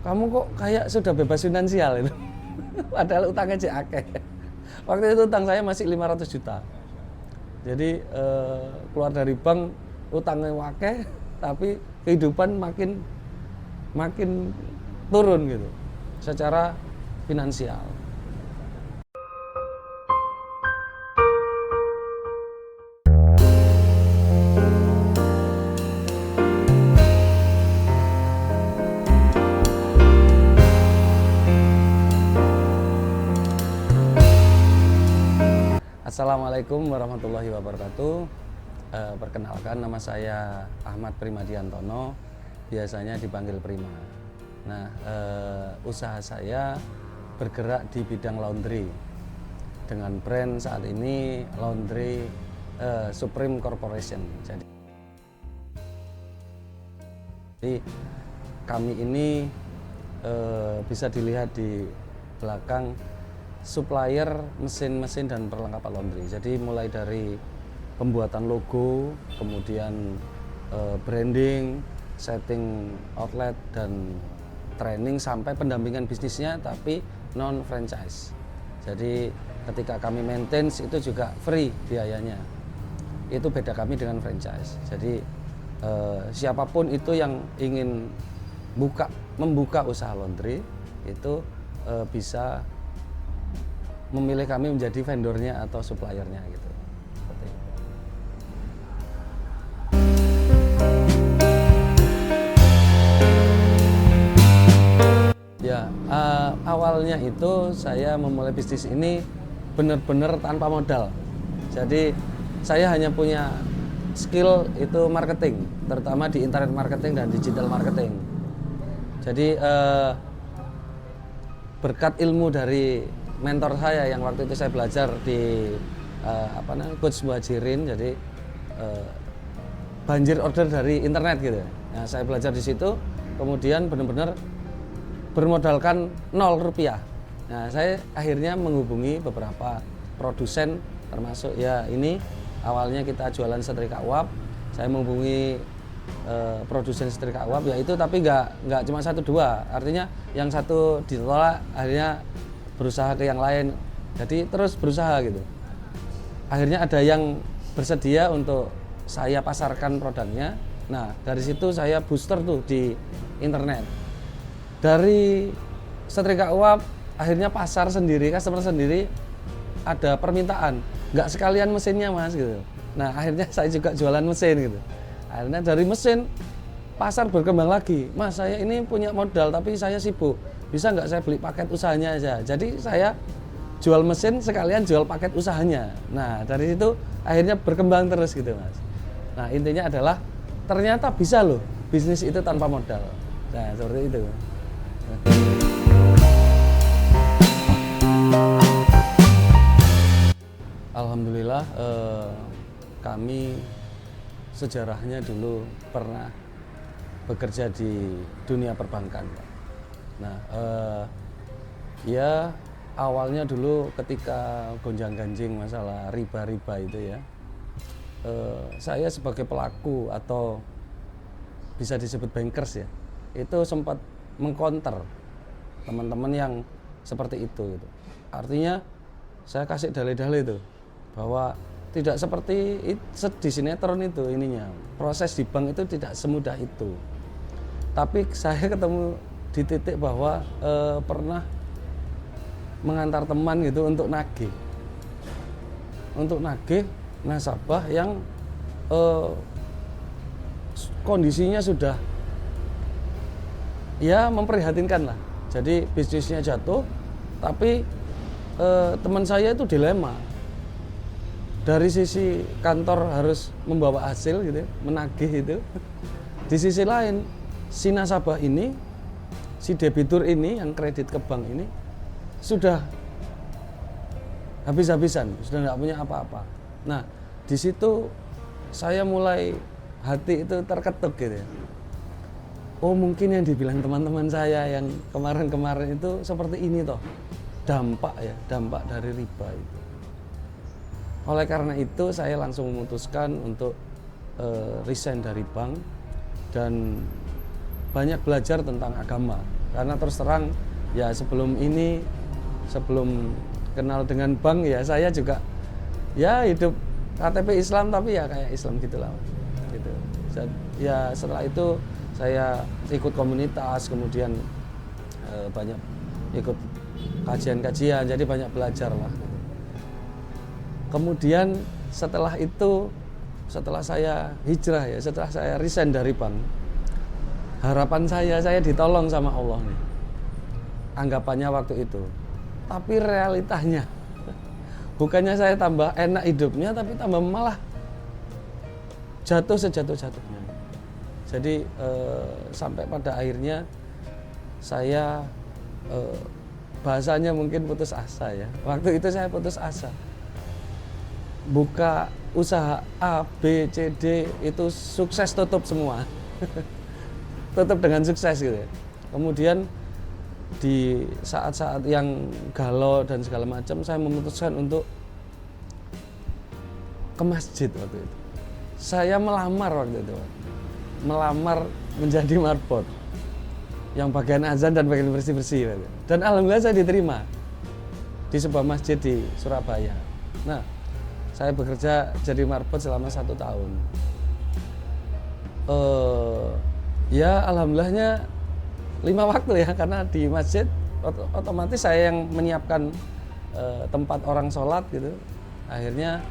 kamu kok kayak sudah bebas finansial itu. Padahal utangnya cek akeh. Waktu itu utang saya masih 500 juta. Jadi keluar dari bank utangnya wakeh, tapi kehidupan makin makin turun gitu secara finansial. Assalamualaikum warahmatullahi wabarakatuh. Perkenalkan, nama saya Ahmad Primadiantono, biasanya dipanggil Prima. Nah, usaha saya bergerak di bidang laundry dengan brand saat ini Laundry Supreme Corporation. Jadi kami ini bisa dilihat di belakang supplier mesin-mesin dan perlengkapan laundry. Jadi mulai dari pembuatan logo, kemudian branding, setting outlet dan training sampai pendampingan bisnisnya tapi non franchise. Jadi ketika kami maintenance itu juga free biayanya. Itu beda kami dengan franchise. Jadi siapapun itu yang ingin membuka usaha laundry itu bisa memilih kami menjadi vendornya atau suppliernya gitu. Seperti itu. Ya, awalnya itu saya memulai bisnis ini benar-benar tanpa modal. Jadi saya hanya punya skill itu marketing, terutama di internet marketing dan digital marketing. Jadi berkat ilmu dari mentor saya yang waktu itu saya belajar di Coach Muhajirin, jadi banjir order dari internet gitu. Nah, saya belajar di situ, kemudian benar-benar bermodalkan 0 rupiah. Nah, saya akhirnya menghubungi beberapa produsen, termasuk ya ini awalnya kita jualan setrika uap. Saya menghubungi produsen setrika uap ya itu, tapi nggak cuma 1-2, artinya yang satu ditolak akhirnya berusaha ke yang lain, jadi terus berusaha gitu. Akhirnya ada yang bersedia untuk saya pasarkan produknya. Nah, dari situ saya booster tuh di internet. Dari setrika uap akhirnya pasar sendiri, customer sendiri, ada permintaan, nggak sekalian mesinnya mas gitu. Nah, akhirnya saya juga jualan mesin gitu. Akhirnya dari mesin pasar berkembang lagi, mas saya ini punya modal tapi saya sibuk, bisa nggak saya beli paket usahanya aja. Jadi saya jual mesin sekalian jual paket usahanya. Nah, dari situ akhirnya berkembang terus gitu mas. Nah, intinya adalah ternyata bisa loh bisnis itu tanpa modal. Nah, seperti itu. Alhamdulillah kami sejarahnya dulu pernah bekerja di dunia perbankan. Nah, ya awalnya dulu ketika gonjang-ganjing masalah riba-riba itu ya, saya sebagai pelaku atau bisa disebut bankers ya, itu sempat mengcounter teman-teman yang seperti itu gitu. Artinya saya kasih dalih-dalih itu bahwa tidak seperti di sinetron itu ininya. Proses di bank itu tidak semudah itu. Tapi saya ketemu di titik bahwa pernah mengantar teman gitu untuk nagih nasabah yang kondisinya sudah ya memprihatinkan lah. Jadi bisnisnya jatuh, tapi teman saya itu dilema. Dari sisi kantor harus membawa hasil gitu, menagih itu. Di sisi lain si nasabah ini, si debitur ini yang kredit ke bank ini sudah habis-habisan, sudah nggak punya apa-apa. Nah, di situ saya mulai hati itu terketuk gitu. Oh, mungkin yang dibilang teman-teman saya yang kemarin-kemarin itu seperti ini toh. Dampak dari riba itu. Oleh karena itu saya langsung memutuskan untuk resign dari bank dan banyak belajar tentang agama. Karena terus terang ya sebelum kenal dengan bank ya saya juga ya hidup KTP Islam tapi ya kayak Islam gitulah gitu. Ya setelah itu saya ikut komunitas, kemudian banyak ikut kajian-kajian, jadi banyak belajar lah. Kemudian setelah itu, setelah saya hijrah ya, setelah saya resign dari bank, harapan saya ditolong sama Allah nih. Anggapannya waktu itu. Tapi realitanya bukannya saya tambah enak hidupnya, tapi tambah malah jatuh sejatuh-jatuhnya. Jadi sampai pada akhirnya saya bahasanya mungkin putus asa ya. Waktu itu saya putus asa. Buka usaha A, B, C, D itu sukses tutup semua. Tutup dengan sukses gitu ya. Kemudian di saat-saat yang galau dan segala macam saya memutuskan untuk ke masjid waktu itu. Saya melamar waktu itu. Melamar menjadi marbot. Yang bagian azan dan bagian bersih-bersih. Dan alhamdulillah saya diterima di sebuah masjid di Surabaya. Nah, saya bekerja jadi marbot selama 1 tahun. Ya alhamdulillahnya 5 waktu ya, karena di masjid otomatis saya yang menyiapkan tempat orang sholat gitu. Akhirnya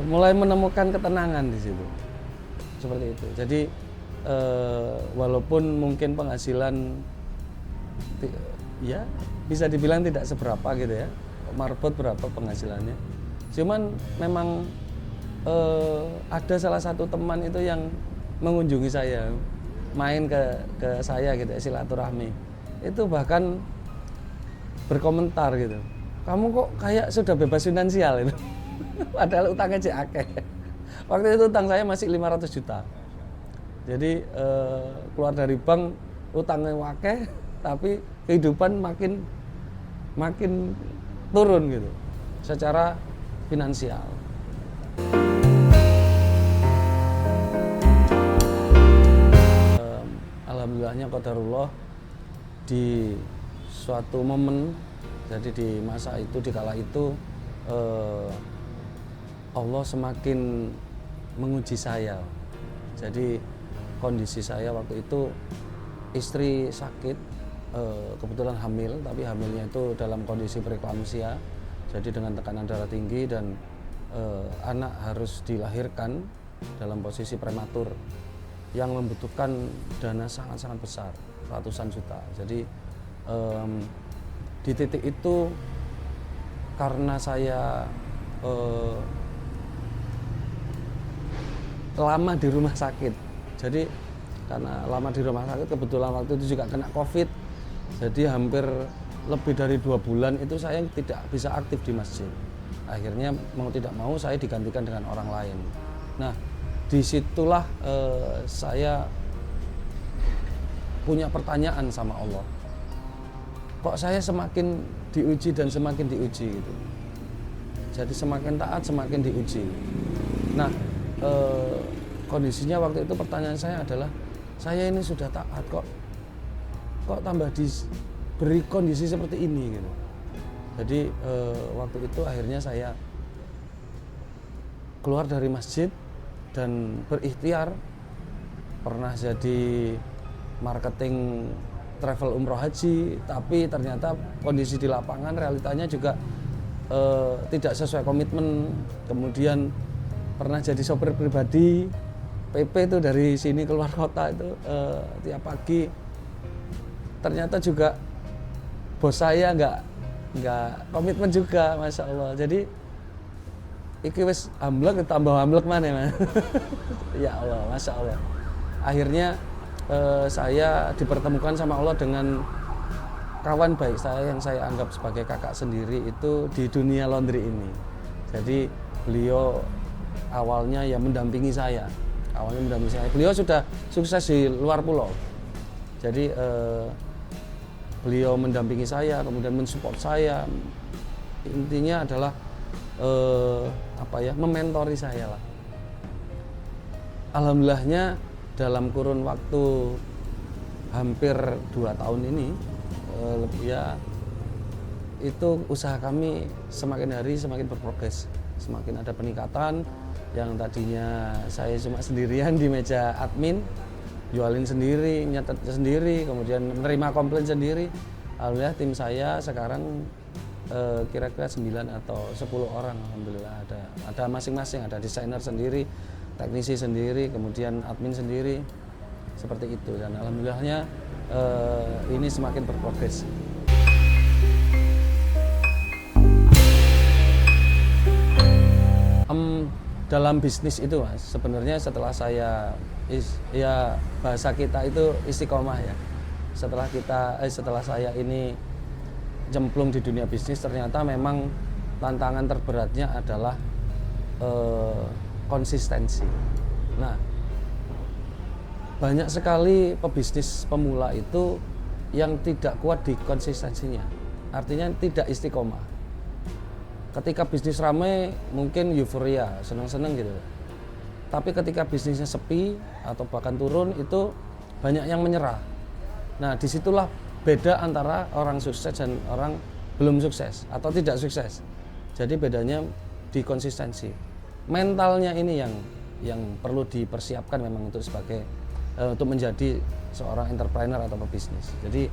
mulai menemukan ketenangan di situ. Seperti itu. Jadi walaupun mungkin penghasilan ya bisa dibilang tidak seberapa gitu ya, marbot berapa penghasilannya, cuman memang ada salah satu teman itu yang mengunjungi saya, main ke saya gitu ya, silaturahmi, itu bahkan berkomentar gitu, kamu kok kayak sudah bebas finansial itu. Padahal utangnya cek akeh. Waktu itu utang saya masih 500 juta. Jadi keluar dari bank utangnya wakeh, tapi kehidupan makin turun gitu secara finansial. Alhamdulillahnya qadarullah di suatu momen, jadi di masa itu, di kala itu Allah semakin menguji saya. Jadi kondisi saya waktu itu istri sakit, kebetulan hamil, tapi hamilnya itu dalam kondisi preeklamsia, jadi dengan tekanan darah tinggi dan anak harus dilahirkan dalam posisi prematur yang membutuhkan dana sangat-sangat besar, ratusan juta. Jadi di titik itu karena saya lama di rumah sakit. Jadi karena lama di rumah sakit, kebetulan waktu itu juga kena COVID. Jadi hampir lebih dari 2 bulan itu saya tidak bisa aktif di masjid. Akhirnya mau tidak mau saya digantikan dengan orang lain. Nah, disitulah saya punya pertanyaan sama Allah. Kok saya semakin diuji dan semakin diuji gitu. Jadi semakin taat semakin diuji. Nah, kondisinya waktu itu pertanyaan saya adalah, saya ini sudah taat kok tambah diberi kondisi seperti ini gitu. Jadi waktu itu akhirnya saya keluar dari masjid dan berikhtiar. Pernah jadi marketing travel umroh haji, tapi ternyata kondisi di lapangan realitanya juga tidak sesuai komitmen. Kemudian pernah jadi sopir pribadi PP itu dari sini keluar kota itu tiap pagi. Ternyata juga bos saya nggak komitmen juga, masya Allah. Jadi iki wis amblek tambah amblek mana. Ya Allah, masya Allah. Akhirnya saya dipertemukan sama Allah dengan kawan baik saya yang saya anggap sebagai kakak sendiri itu di dunia laundry ini. Jadi beliau awalnya ya mendampingi saya. Beliau sudah sukses di luar pulau. Jadi beliau mendampingi saya, kemudian mensupport saya. Intinya adalah mementori saya lah. Alhamdulillahnya dalam kurun waktu hampir 2 tahun ini ya itu usaha kami semakin hari semakin berprogres, semakin ada peningkatan. Yang tadinya saya cuma sendirian di meja admin, jualin sendiri, nyatet sendiri, kemudian menerima komplain sendiri. Alhamdulillah tim saya sekarang kira-kira 9 atau 10 orang, alhamdulillah ada masing-masing, ada desainer sendiri, teknisi sendiri, kemudian admin sendiri, seperti itu. Dan alhamdulillahnya ini semakin berprogres. Dalam bisnis itu Mas, sebenarnya setelah saya ya bahasa kita itu istiqomah ya. Setelah saya ini jemplung di dunia bisnis, ternyata memang tantangan terberatnya adalah konsistensi. Nah, banyak sekali pebisnis pemula itu yang tidak kuat di konsistensinya, artinya tidak istiqomah. Ketika bisnis ramai mungkin euforia, senang-senang gitu. Tapi ketika bisnisnya sepi atau bahkan turun, itu banyak yang menyerah. Nah, disitulah beda antara orang sukses dan orang belum sukses atau tidak sukses. Jadi bedanya di konsistensi. Mentalnya ini yang perlu dipersiapkan memang untuk menjadi seorang entrepreneur atau pebisnis. Jadi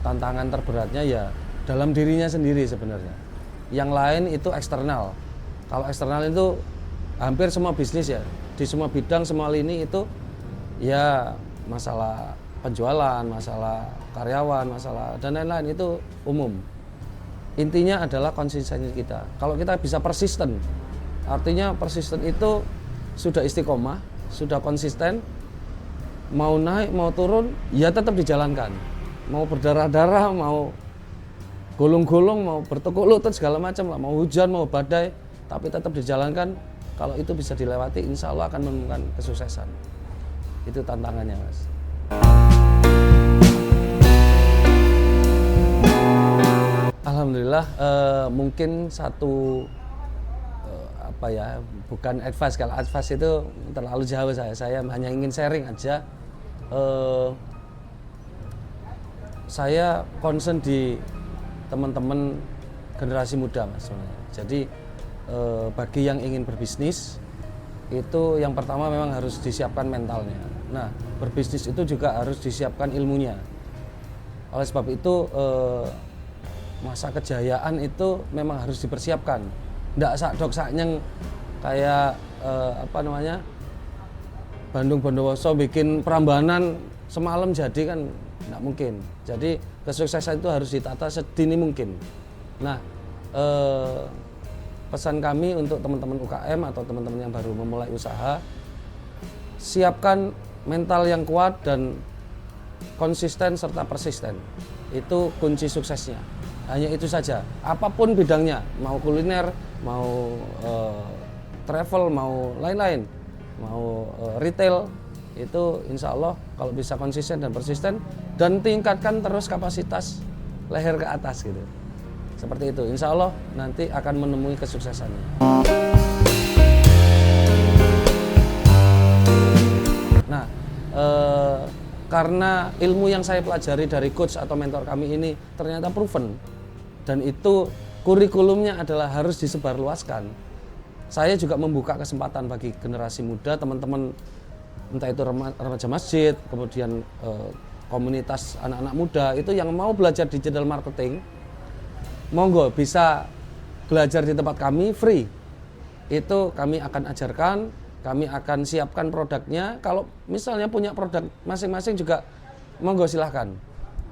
tantangan terberatnya ya dalam dirinya sendiri sebenarnya. Yang lain itu eksternal. Kalau eksternal itu hampir semua bisnis ya, di semua bidang, semua lini itu ya masalah penjualan, masalah karyawan, masalah dan lain-lain itu umum. Intinya adalah konsistensi kita. Kalau kita bisa persisten, artinya persisten itu sudah istiqomah, sudah konsisten, mau naik, mau turun, ya tetap dijalankan. Mau berdarah-darah, mau gulung-gulung, mau bertekuk lutut segala macam lah, mau hujan, mau badai, tapi tetap dijalankan. Kalau itu bisa dilewati, insya Allah akan menemukan kesuksesan. Itu tantangannya, Mas. Alhamdulillah, mungkin satu bukan advice. Kalau advice itu terlalu jauh saya hanya ingin sharing aja. Saya concern di teman-teman generasi muda, Mas. Jadi bagi yang ingin berbisnis itu yang pertama memang harus disiapkan mentalnya. Nah, berbisnis itu juga harus disiapkan ilmunya. Oleh sebab itu masa kejayaan itu memang harus dipersiapkan. Nggak sak-dok-saknyeng kayak Bandung Bondowoso bikin Prambanan semalam jadi kan nggak mungkin. Jadi kesuksesan itu harus ditata sedini mungkin. Nah, pesan kami untuk teman-teman UKM atau teman-teman yang baru memulai usaha, siapkan mental yang kuat dan konsisten serta persisten. Itu kunci suksesnya. Hanya itu saja. Apapun bidangnya, mau kuliner, mau travel, mau lain-lain, mau retail, itu insya Allah kalau bisa konsisten dan persisten dan tingkatkan terus kapasitas leher ke atas gitu. Seperti itu, insya Allah nanti akan menemui kesuksesannya. Nah, karena ilmu yang saya pelajari dari coach atau mentor kami ini ternyata proven dan itu kurikulumnya adalah harus disebarluaskan. Saya juga membuka kesempatan bagi generasi muda, teman-teman entah itu remaja masjid, kemudian komunitas anak-anak muda itu yang mau belajar digital marketing, monggo bisa belajar di tempat kami free. Itu kami akan ajarkan, kami akan siapkan produknya. Kalau misalnya punya produk masing-masing juga monggo silahkan.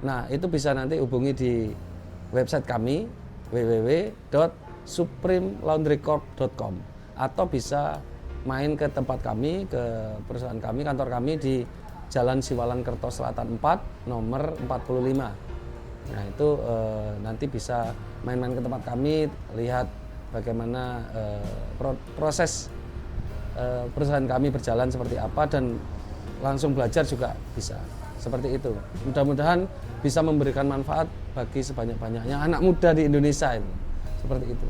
Nah, itu bisa nanti hubungi di website kami www.supremelaundrycorp.com atau bisa main ke tempat kami, ke perusahaan kami, kantor kami di Jalan Siwalan Kerto Selatan 4, nomor 45. Nah, itu nanti bisa main-main ke tempat kami, lihat bagaimana proses perusahaan kami berjalan seperti apa dan langsung belajar juga bisa. Seperti itu. Mudah-mudahan bisa memberikan manfaat bagi sebanyak-banyaknya anak muda di Indonesia ini. Seperti itu.